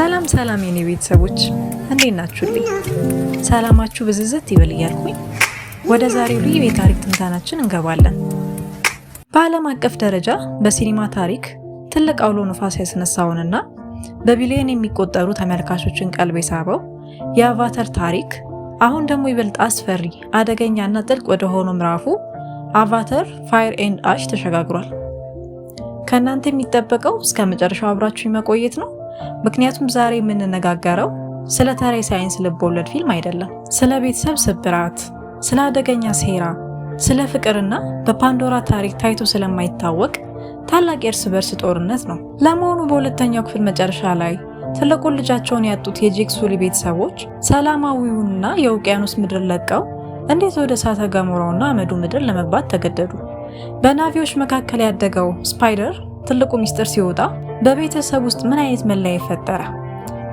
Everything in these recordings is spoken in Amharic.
ሰላም ሰላም የኔ ቤተሰቦች እንዴት ናችሁልኝ? ሰላማችሁ ብዝዝት ይበል እያልኩኝ ወደ ዛሬው ልዩ የታሪክ ትንታናችን እንገባለን። በዓለም አቀፍ ደረጃ በሲኒማ ታሪክ ትልቅ አውሎ ነፋስ ያስነሳውንና በቢሊዮን የሚቆጠሩ ተመልካቾችን ቀልብ የሳበው የአቫተር ታሪክ አሁን ደግሞ ይበልጥ አስፈሪ፣ አደገኛና ጥልቅ ወደ ሆነው ምዕራፉ አቫተር ፋየር ኤንድ አሽ ተሸጋግሯል። ከእናንተ የሚጠበቀው እስከ መጨረሻው አብራችሁ መቆየት ነው። ምክንያቱም ዛሬ የምንነጋገረው ስለ ተራ ሳይንስ ልቦለድ ፊልም አይደለም። ስለ ቤተሰብ ስብራት፣ ስለ አደገኛ ሴራ፣ ስለ ፍቅርና በፓንዶራ ታሪክ ታይቶ ስለማይታወቅ ታላቅ የእርስ በርስ ጦርነት ነው። ለመሆኑ በሁለተኛው ክፍል መጨረሻ ላይ ትልቁን ልጃቸውን ያጡት የጄክ ሱሊ ቤተሰቦች ሰላማዊውንና የውቅያኖስ ምድር ለቀው እንዴት ወደ እሳተ ገሞራውና አመዱ ምድር ለመግባት ተገደዱ? በናቪዎች መካከል ያደገው ስፓይደር ትልቁ ሚስጥር ሲወጣ በቤተሰብ ውስጥ ምን አይነት መለያየት ፈጠረ?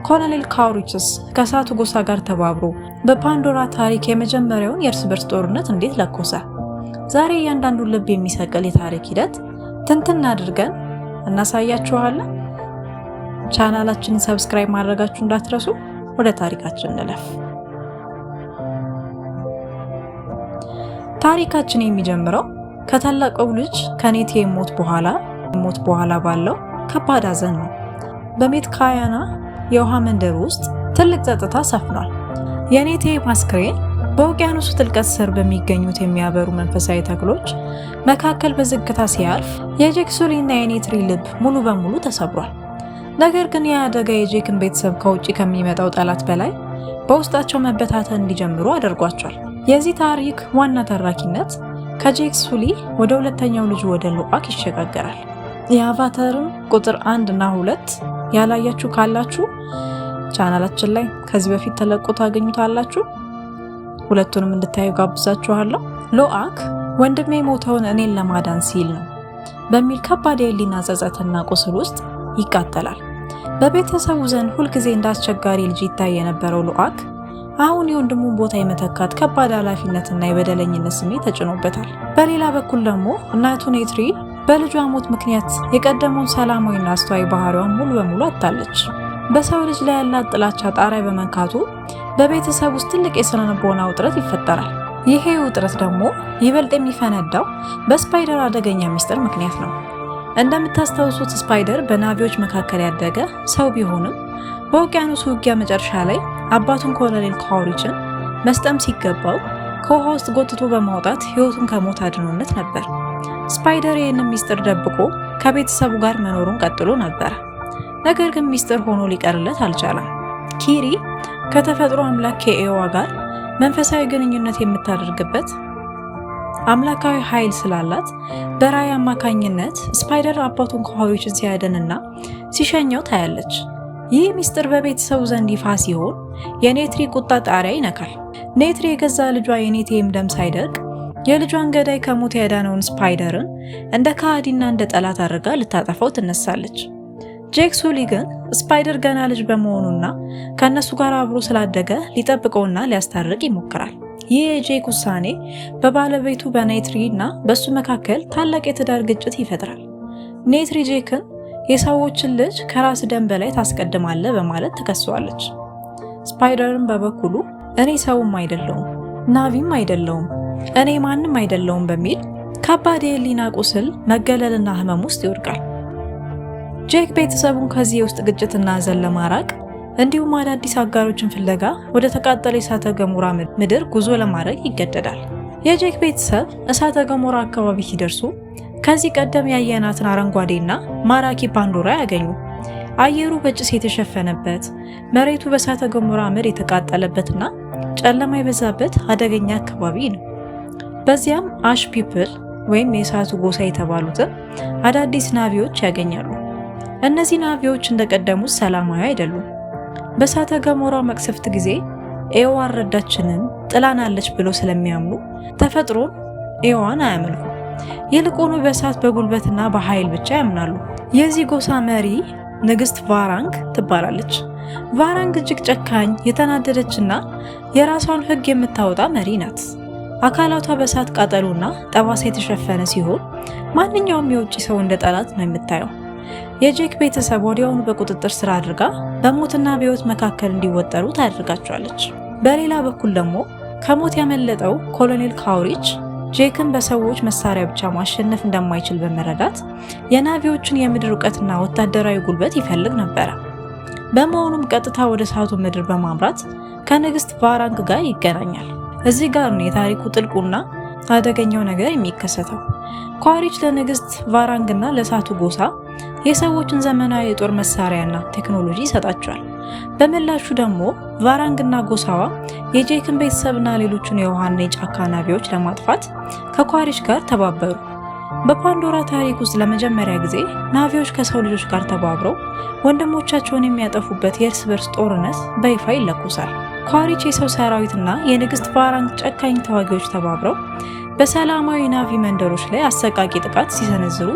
ኮሎኔል ካውሪችስ ከእሳቱ ጎሳ ጋር ተባብሮ በፓንዶራ ታሪክ የመጀመሪያውን የእርስ በርስ ጦርነት እንዴት ለኮሰ? ዛሬ እያንዳንዱን ልብ የሚሰቅል የታሪክ ሂደት ትንትን አድርገን እናሳያችኋለን። ቻናላችንን ሰብስክራይብ ማድረጋችሁ እንዳትረሱ። ወደ ታሪካችን እንለፍ። ታሪካችን የሚጀምረው ከታላቁ ልጅ ከኔቴ ሞት በኋላ ባለው ከባድ ሐዘን ነው። በሜትካያና የውሃ መንደር ውስጥ ትልቅ ጸጥታ ሰፍኗል። የኔቴ አስክሬን በውቅያኖሱ ጥልቀት ስር በሚገኙት የሚያበሩ መንፈሳዊ ተክሎች መካከል በዝግታ ሲያልፍ የጄክ ሱሊና የኔትሪ ልብ ሙሉ በሙሉ ተሰብሯል። ነገር ግን የአደጋ የጄክን ቤተሰብ ከውጭ ከሚመጣው ጠላት በላይ በውስጣቸው መበታተን እንዲጀምሩ አድርጓቸዋል። የዚህ ታሪክ ዋና ተራኪነት ከጄክ ሱሊ ወደ ሁለተኛው ልጁ ወደ ሉአክ ይሸጋገራል። የአቫተርን ቁጥር 1 እና 2 ያላያችሁ ካላችሁ ቻናላችን ላይ ከዚህ በፊት ተለቆ ታገኙታላችሁ። ሁለቱንም እንድታዩ ጋብዛችኋለሁ። ሉአክ ወንድሜ ሞተውን እኔን ለማዳን ሲል ነው በሚል ከባድ የህሊና ጸጸትና ቁስል ውስጥ ይቃጠላል። በቤተሰቡ ዘንድ ሁልጊዜ እንዳስቸጋሪ ልጅ ይታይ የነበረው ሉአክ አሁን የወንድሙን ቦታ የመተካት ከባድ ኃላፊነትና የበደለኝነት ስሜት ተጭኖበታል። በሌላ በኩል ደግሞ እናቱ ኔትሪ በልጇ ሞት ምክንያት የቀደመውን ሰላማዊና አስተዋይ ባህሪዋን ሙሉ በሙሉ አጣለች። በሰው ልጅ ላይ ያላት ጥላቻ ጣሪያ በመንካቱ በቤተሰብ ውስጥ ትልቅ የስነ ልቦና ውጥረት ይፈጠራል። ይሄ ውጥረት ደግሞ ይበልጥ የሚፈነዳው በስፓይደር አደገኛ ሚስጥር ምክንያት ነው። እንደምታስታውሱት ስፓይደር በናቪዎች መካከል ያደገ ሰው ቢሆንም በውቅያኖሱ ውጊያ መጨረሻ ላይ አባቱን ኮሎኔል ካውሪችን መስጠም ሲገባው ከውሃ ውስጥ ጎትቶ በማውጣት ህይወቱን ከሞት አድኖነት ነበር። ስፓይደር ይህንን ሚስጥር ደብቆ ከቤተሰቡ ጋር መኖሩን ቀጥሎ ነበር። ነገር ግን ሚስጥር ሆኖ ሊቀርለት አልቻለም። ኪሪ ከተፈጥሮ አምላክ ከኤዋ ጋር መንፈሳዊ ግንኙነት የምታደርግበት አምላካዊ ኃይል ስላላት በራእይ አማካኝነት ስፓይደር አባቱን ካውሪችን ሲያድንና ሲሸኘው ታያለች። ይህ ሚስጥር በቤተሰቡ ዘንድ ይፋ ሲሆን የኔትሪ ቁጣ ጣሪያ ይነካል። ኔትሪ የገዛ ልጇ የኔቴም ደም ሳይደርቅ የልጇን ገዳይ ከሞት ያዳነውን ስፓይደርን እንደ ከሃዲና እንደ ጠላት አድርጋ ልታጠፋው ትነሳለች። ጄክ ሱሊ ግን ስፓይደር ገና ልጅ በመሆኑና ከነሱ ጋር አብሮ ስላደገ ሊጠብቀውና ሊያስታርቅ ይሞክራል። ይህ የጄክ ውሳኔ በባለቤቱ በኔትሪ እና በሱ መካከል ታላቅ የትዳር ግጭት ይፈጥራል። ኔትሪ ጄክን የሰዎችን ልጅ ከራስ ደም በላይ ታስቀድማለህ በማለት ተከሷለች። ስፓይደርን በበኩሉ እኔ ሰውም አይደለሁም ናቪም አይደለሁም እኔ ማንም አይደለሁም በሚል ከባድ የህሊና ቁስል መገለልና ህመም ውስጥ ይወድቃል። ጄክ ቤተሰቡን ከዚህ የውስጥ ግጭትና ሐዘን ለማራቅ እንዲሁም አዳዲስ አጋሮችን ፍለጋ ወደ ተቃጠለ እሳተ ገሞራ ምድር ጉዞ ለማድረግ ይገደዳል። የጄክ ቤተሰብ እሳተ ገሞራ አካባቢ ሲደርሱ ከዚህ ቀደም ያየናትን አረንጓዴና ማራኪ ፓንዶራ ያገኙ። አየሩ በጭስ የተሸፈነበት፣ መሬቱ በእሳተ ገሞራ አመድ የተቃጠለበትና ጨለማ የበዛበት አደገኛ አካባቢ ነው። በዚያም አሽ ፒፕል ወይም የእሳቱ ጎሳ የተባሉትን አዳዲስ ናቪዎች ያገኛሉ። እነዚህ ናቪዎች እንደቀደሙት ሰላማዊ አይደሉም። በእሳተ ገሞራው መቅሰፍት ጊዜ ኤዋ አልረዳችንም ጥላናለች ብሎ ስለሚያምኑ ተፈጥሮን ኤዋን አያመልኩም። ይልቁኑ በእሳት በጉልበትና በኃይል ብቻ ያምናሉ። የዚህ ጎሳ መሪ ንግስት ቫራንግ ትባላለች። ቫራንግ እጅግ ጨካኝ፣ የተናደደችና የራሷን ህግ የምታወጣ መሪ ናት። አካላቷ በእሳት ቃጠሎና ጠባሳ የተሸፈነ ሲሆን ማንኛውም የውጭ ሰው እንደ ጠላት ነው የምታየው። የጄክ ቤተሰብ ወዲያውኑ በቁጥጥር ስር አድርጋ በሞትና በሕይወት መካከል እንዲወጠሩ ታደርጋቸዋለች። በሌላ በኩል ደግሞ ከሞት ያመለጠው ኮሎኔል ካውሪች ጄክን በሰዎች መሳሪያ ብቻ ማሸነፍ እንደማይችል በመረዳት የናቪዎችን የምድር እውቀትና ወታደራዊ ጉልበት ይፈልግ ነበረ። በመሆኑም ቀጥታ ወደ እሳቱ ምድር በማምራት ከንግስት ቫራንግ ጋር ይገናኛል። እዚህ ጋር ነው የታሪኩ ጥልቁና አደገኛው ነገር የሚከሰተው። ኳሪች ለንግስት ቫራንግና ለእሳቱ ጎሳ የሰዎችን ዘመናዊ የጦር መሳሪያና ቴክኖሎጂ ይሰጣቸዋል። በምላሹ ደግሞ ቫራንግና ጎሳዋ የጄክን ቤተሰብና ሌሎቹን የውሃና የጫካ ናቪዎች ለማጥፋት ከኳሪች ጋር ተባበሩ። በፓንዶራ ታሪክ ውስጥ ለመጀመሪያ ጊዜ ናቪዎች ከሰው ልጆች ጋር ተባብረው ወንድሞቻቸውን የሚያጠፉበት የእርስ በርስ ጦርነት በይፋ ይለኩሳል። ኳሪች የሰው ሰራዊትና የንግስት ቫራንግ ጨካኝ ተዋጊዎች ተባብረው በሰላማዊ ናቪ መንደሮች ላይ አሰቃቂ ጥቃት ሲሰነዝሩ፣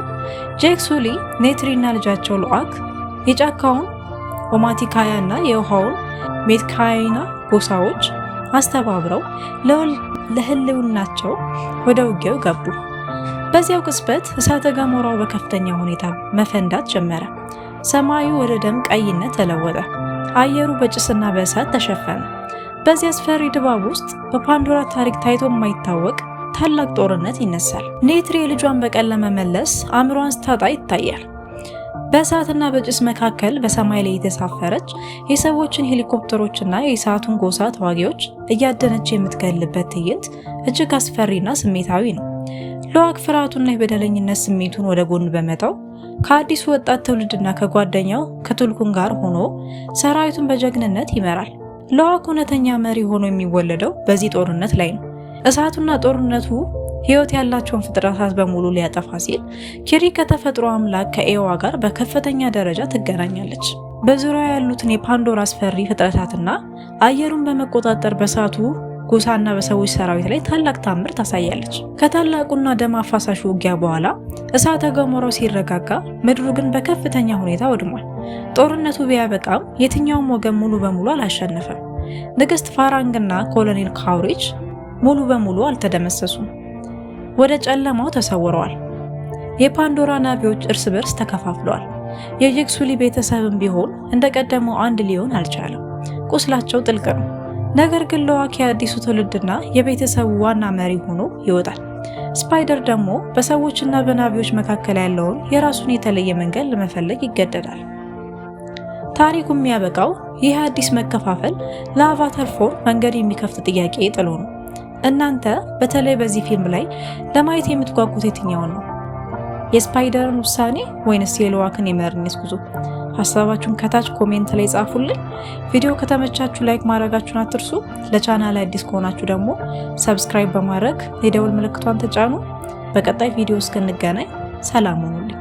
ጄክ ሱሊ፣ ኔትሪና ልጃቸው ሎአክ የጫካውን ኦማቲካያ እና የውሃውን ሜትካይና ጎሳዎች አስተባብረው ለህልውናቸው ወደ ውጊያው ገቡ። በዚያው ቅጽበት እሳተ ገሞራው በከፍተኛ ሁኔታ መፈንዳት ጀመረ። ሰማዩ ወደ ደም ቀይነት ተለወጠ። አየሩ በጭስና በእሳት ተሸፈነ። በዚህ አስፈሪ ድባብ ውስጥ በፓንዶራ ታሪክ ታይቶ የማይታወቅ ታላቅ ጦርነት ይነሳል። ኔትሪ የልጇን በቀል ለመመለስ አእምሯን ስታጣ ይታያል። በእሳትና በጭስ መካከል በሰማይ ላይ የተሳፈረች የሰዎችን ሄሊኮፕተሮችና የእሳቱን ጎሳ ተዋጊዎች እያደነች የምትገልበት ትዕይንት እጅግ አስፈሪና ስሜታዊ ነው። ሎአክ ፍርሃቱና የበደለኝነት ስሜቱን ወደ ጎን በመተው ከአዲሱ ወጣት ትውልድና ከጓደኛው ከቱልኩን ጋር ሆኖ ሰራዊቱን በጀግንነት ይመራል። ሎአክ እውነተኛ መሪ ሆኖ የሚወለደው በዚህ ጦርነት ላይ ነው። እሳቱና ጦርነቱ ሕይወት ያላቸውን ፍጥረታት በሙሉ ሊያጠፋ ሲል ኪሪ ከተፈጥሮ አምላክ ከኤዋ ጋር በከፍተኛ ደረጃ ትገናኛለች። በዙሪያ ያሉትን የፓንዶራ አስፈሪ ፍጥረታትና አየሩን በመቆጣጠር በእሳቱ ጎሳና በሰዎች ሰራዊት ላይ ታላቅ ታምር ታሳያለች። ከታላቁና ደም አፋሳሹ ውጊያ በኋላ እሳተ ገሞራው ሲረጋጋ፣ ምድሩ ግን በከፍተኛ ሁኔታ ወድሟል። ጦርነቱ ቢያበቃም የትኛውም ወገን ሙሉ በሙሉ አላሸነፈም። ንግስት ቫራንግና ኮሎኔል ካውሪች ሙሉ በሙሉ አልተደመሰሱም፣ ወደ ጨለማው ተሰውረዋል። የፓንዶራ ናቪዎች እርስ በርስ ተከፋፍለዋል። የጄክ ሱሊ ቤተሰብም ቢሆን እንደቀደመው አንድ ሊሆን አልቻለም። ቁስላቸው ጥልቅ ነው። ነገር ግን ሎአክ የአዲሱ ትውልድና የቤተሰቡ ዋና መሪ ሆኖ ይወጣል። ስፓይደር ደግሞ በሰዎችና በናቪዎች መካከል ያለውን የራሱን የተለየ መንገድ ለመፈለግ ይገደዳል። ታሪኩ የሚያበቃው ይህ አዲስ መከፋፈል ለአቫታር 4 መንገድ የሚከፍት ጥያቄ ጥሎ ነው። እናንተ በተለይ በዚህ ፊልም ላይ ለማየት የምትጓጉት የትኛውን ነው? የስፓይደርን ውሳኔ ወይንስ የሎአክን የመሪነት ጉዞ? ሀሳባችሁን ከታች ኮሜንት ላይ ጻፉልኝ። ቪዲዮ ከተመቻችሁ ላይክ ማድረጋችሁን አትርሱ። ለቻናል አዲስ ከሆናችሁ ደግሞ ሰብስክራይብ በማድረግ የደውል ምልክቷን ተጫኑ። በቀጣይ ቪዲዮ እስክንገናኝ ሰላም ሁኑልኝ።